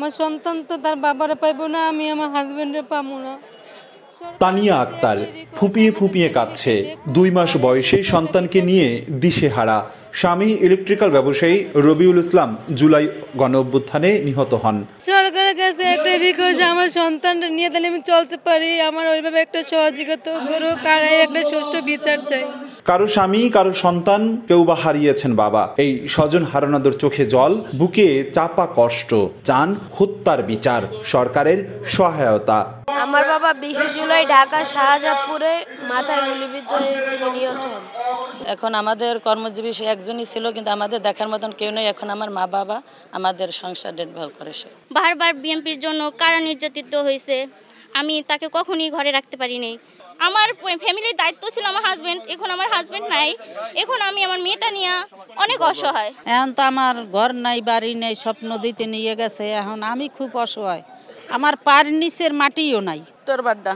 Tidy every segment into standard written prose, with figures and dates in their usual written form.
আমার সন্তান তো তার বাবারে পাইবো না, আমি আমার হাজবেন্ডে পাবো না। তানিয়া আক্তার ফুপিয়ে ফুপিয়ে কাঁদছে। 2 মাস বয়সে সন্তানকে নিয়ে দিশেহারা। স্বামী ইলেকট্রিক্যাল ব্যবসায়ী রবিউল ইসলাম জুলাই গণঅভ্যুত্থানে নিহত হন। সরকারের কাছে একটা রিকোয়েস্ট, আমার সন্তানটা নিয়ে তাহলে আমি চলতে পারি, আমার ওইভাবে একটা সহযোগিতা করুক, আর একটা সুষ্ঠু বিচার চাই। কারো স্বামী, কারো সন্তান, কেউ বা হারিয়েছেন বাবা। এই স্বজন হারানোদের চোখে জল, বুকে চাপা কষ্ট, চান হত্যার বিচার, সরকারের সহায়তা। আমার বাবা 20 জুলাই ঢাকা শাহজাদপুরে মাথায় গুলিবিদ্ধ হয়ে তিনি নিহত হন। এখন আমাদের কর্মজীবী সে একজনই ছিল, কিন্তু আমাদের দেখার মতন কেউ নেই। এখন আমার মা বাবা আমাদের সংসার দেখভাল করে। সে বারবার বিএনপির জন্য কারা নির্যাতিত হয়েছে, আমি তাকে কখনই ঘরে রাখতে পারিনি। আমার ফ্যামিলির দায়িত্ব ছিল আমার হাজবেন্ড, এখন আমার হাজবেন্ড নাই, এখন আমি আমার মেয়েটা নিয়ে অনেক অসহায়। এখন তো আমার ঘর নাই, বাড়ি নেই, সব নদীতে নিয়ে গেছে। এখন আমি খুব অসহায়, আমার পার নিচের মাটিও নাই। তোর বাড্ডা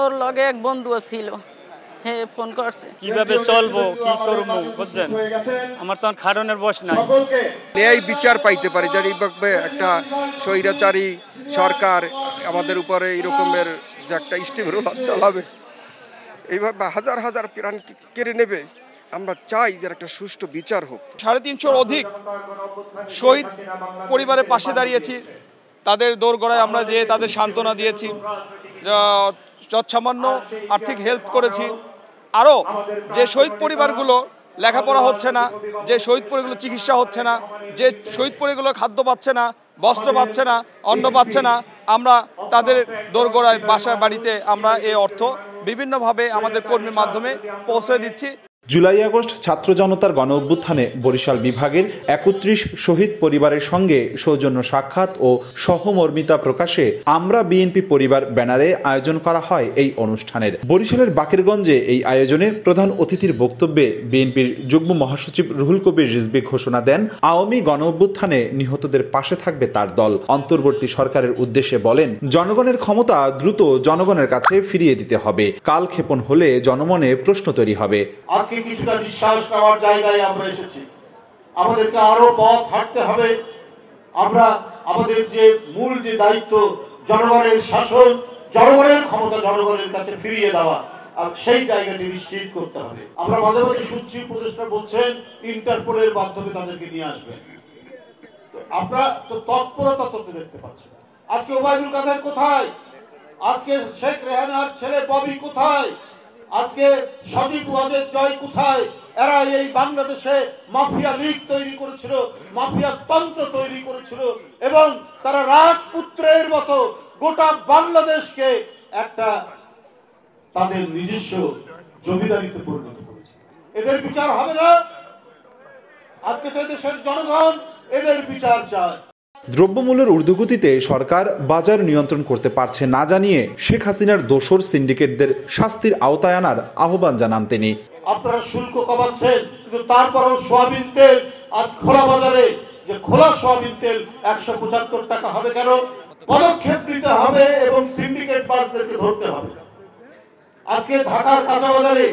ওর লগে এক বন্ধুও ছিল, হ্যাঁ ফোন করছে। কিভাবে চলবো, কি করবো বুঝছেন, আমার তো খাড়নের বয়স নাই। ন্যায় বিচার পাইতে পারে, যার এইভাবে একটা স্বৈরাচারী সরকার আমাদের উপরে এরকমের যে একটা স্টিমরোল চালাবে, এইভাবে হাজার হাজার প্রাণ কেড়ে নেবে। আমরা চাই যে একটা সুষ্ঠু বিচার হোক। 350 অধিক শহীদ পরিবারের পাশে দাঁড়িয়েছি, তাদের দোরগোড়ায় আমরা যে তাদের সান্ত্বনা দিয়েছি, যৎসামান্য আর্থিক হেল্প করেছি। আরও যে শহীদ পরিবারগুলো লেখাপড়া হচ্ছে না, যে শহীদ পরিবারগুলো চিকিৎসা হচ্ছে না, যে শহীদ পরিবারগুলো খাদ্য পাচ্ছে না, বস্ত্র পাচ্ছে না, অন্ন পাচ্ছে না, আমরা তাদের দোরগোড়ায় বাসায় বাড়িতে আমরা এই অর্থ বিভিন্নভাবে আমাদের কর্মীর মাধ্যমে পৌঁছে দিচ্ছি। জুলাই আগস্ট ছাত্র জনতার গণঅভ্যুত্থানে বরিশাল বিভাগের 31 শহীদ পরিবারের সঙ্গে সৌজন্য সাক্ষাৎ ও সহমর্মিতা প্রকাশে আমরা বিএনপি পরিবার ব্যানারে আয়োজন করা হয় এই অনুষ্ঠানের। বরিশালের বাকেরগঞ্জে এই আয়োজনে প্রধান অতিথির বক্তব্যে বিএনপির যুগ্ম মহাসচিব রুহুল কবির রিজভী ঘোষণা দেন, আওয়ামী গণঅভ্যুত্থানে নিহতদের পাশে থাকবে তার দল। অন্তর্বর্তী সরকারের উদ্দেশ্যে বলেন, জনগণের ক্ষমতা দ্রুত জনগণের কাছে ফিরিয়ে দিতে হবে। কালক্ষেপণ হলে জনমনে প্রশ্ন তৈরি হবে। কিছুটা নিঃশ্বাস নেওয়ার জায়গায় আমরা এসেছি, আমাদেরকে আরো পথ হাঁটতে হবে। আমরা আমাদের যে মূল যে দায়িত্ব, জনগণের শাসন, জনগণের ক্ষমতা জনগণের কাছে ফিরিয়ে দেওয়া, আর সেই জায়গাটি নিশ্চিত করতে হবে। আমরা মাঝে মাঝে শুনছি উপদেষ্টা বলছেন ইন্টারপোলের মাধ্যমে তাদেরকে নিয়ে আসবেন, তো আমরা তো তৎপরতা তো দেখতে পাচ্ছি। আজকে ওবায়দুল কাদের কোথায়? আজকে শেখ রেহানার ছেলে ববি কোথায়? আজকে সজীব ওয়াজেদ জয় কোথায়? এরা এই বাংলাদেশে মাফিয়া লীগ তৈরি করেছিল, মাফিয়া তন্ত্র তৈরি করেছিল, এবং তারা রাজপুত্রের মতো গোটা বাংলাদেশকে একটা তাদের নিজস্ব জমিদারিতে পরিণত করেছে। এদের বিচার হবে না? আজকে তো দেশের জনগণ এদের বিচার চায়। দ্রব্যমূল্যের ঊর্ধ্বগতিতে সরকার বাজার নিয়ন্ত্রণ করতে পারছে না জানিয়ে শেখ হাসিনার দোসর সিন্ডিকেটদের শাস্তির আওতায় আনার আহ্বান জানান তিনি। আপনারা শুল্ক কমাচ্ছেন, কিন্তু তারপরেও সোয়াবিন তেল আজ খোলা বাজারে, যে খোলা সোয়াবিন তেল 175 টাকা হবে কেন? পদক্ষেপ নিতে হবে এবং সিন্ডিকেট বাসদেরকে ধরতে হবে। আজকে ঢাকার কাঁচা বাজারে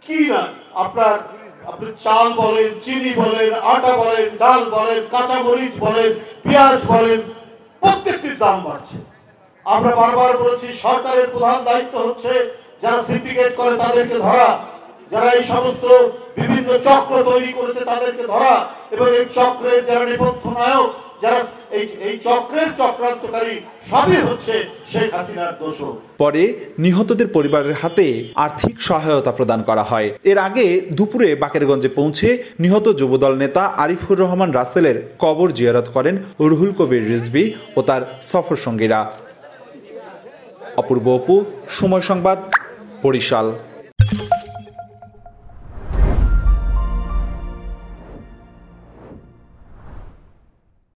কি না, আপনি চাল বলেন, চিনি বলেন, আটা বলেন, ডাল বলেন, কাঁচামরিচ বলেন, পেঁয়াজ বলেন, প্রত্যেকটির দাম বাড়ছে। আমরা বারবার বলেছি সরকারের প্রধান দায়িত্ব হচ্ছে যারা সিন্ডিকেট করে তাদেরকে ধরা, যারা এই সমস্ত বিভিন্ন চক্র তৈরি করেছে তাদেরকে ধরা, এবং এই চক্রের যারা নেপথ্য নায়ক, যারা এই চক্রের চক্রান্তকারী, সবই হচ্ছে শেখ হাসিনার দোষ। পরে নিহতদের পরিবারের হাতে আর্থিক সহায়তা প্রদান করা হয়। এর আগে দুপুরে বাকেরগঞ্জে পৌঁছে নিহত যুবদল নেতা আরিফুর রহমান রাসেলের কবর জিয়ারত করেন রুহুল কবির রিজভী ও তার সফর সঙ্গীরা। অপূর্ব অপু, সময় সংবাদ, বরিশাল।